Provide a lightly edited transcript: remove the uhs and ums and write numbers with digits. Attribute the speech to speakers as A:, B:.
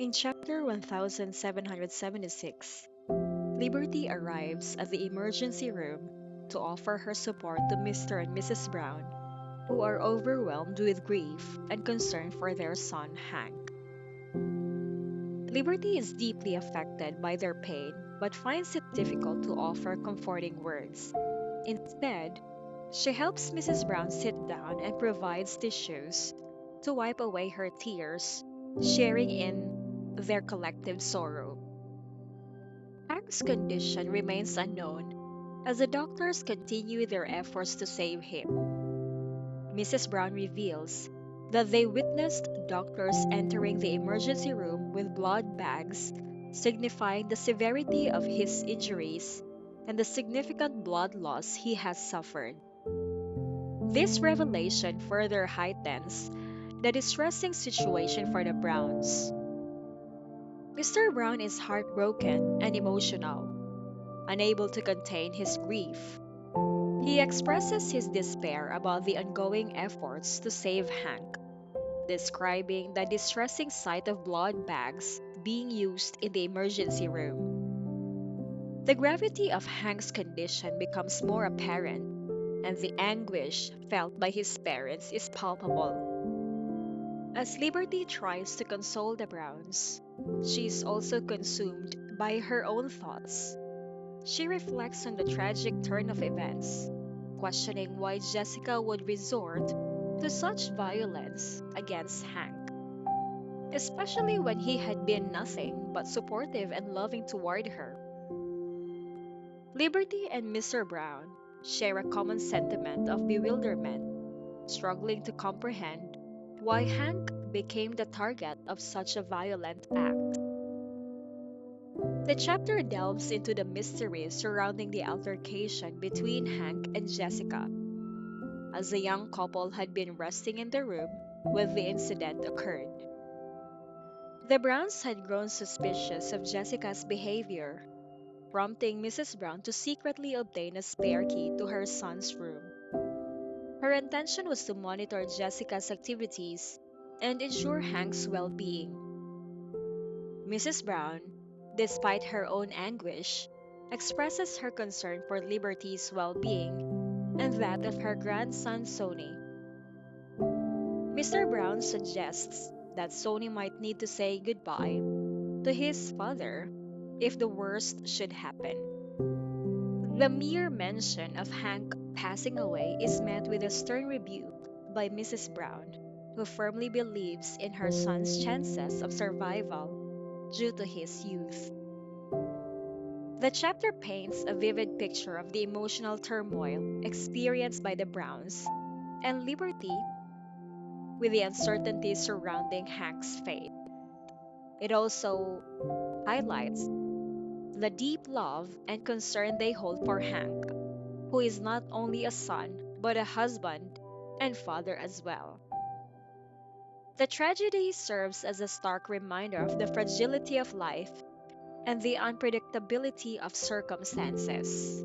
A: In chapter 1776, Liberty arrives at the emergency room to offer her support to Mr. and Mrs. Brown, who are overwhelmed with grief and concern for their son Hank. Liberty is deeply affected by their pain but finds it difficult to offer comforting words. Instead, she helps Mrs. Brown sit down and provides tissues to wipe away her tears, sharing in their collective sorrow. Hank's condition remains unknown as the doctors continue their efforts to save him. Mrs. Brown reveals that they witnessed doctors entering the emergency room with blood bags, signifying the severity of his injuries and the significant blood loss he has suffered. This revelation further heightens the distressing situation for the Browns. Mr. Brown is heartbroken and emotional, unable to contain his grief. He expresses his despair about the ongoing efforts to save Hank, describing the distressing sight of blood bags being used in the emergency room. The gravity of Hank's condition becomes more apparent, and the anguish felt by his parents is palpable. As Liberty tries to console the Browns, she is also consumed by her own thoughts. She reflects on the tragic turn of events, questioning why Jessica would resort to such violence against Hank, especially when he had been nothing but supportive and loving toward her. Liberty and Mr. Brown share a common sentiment of bewilderment, struggling to comprehend why Hank became the target of such a violent act. The chapter delves into the mysteries surrounding the altercation between Hank and Jessica, as the young couple had been resting in the room when the incident occurred. The Browns had grown suspicious of Jessica's behavior, prompting Mrs. Brown to secretly obtain a spare key to her son's room. Her intention was to monitor Jessica's activities and ensure Hank's well being. Mrs. Brown, despite her own anguish, expresses her concern for Liberty's well being and that of her grandson Sony. Mr. Brown suggests that Sony might need to say goodbye to his father if the worst should happen. The mere mention of Hank passing away is met with a stern rebuke by Mrs. Brown, who firmly believes in her son's chances of survival due to his youth. The chapter paints a vivid picture of the emotional turmoil experienced by the Browns and Liberty with the uncertainty surrounding Hank's fate. It also highlights the deep love and concern they hold for Hank, who is not only a son, but a husband and father as well. The tragedy serves as a stark reminder of the fragility of life and the unpredictability of circumstances.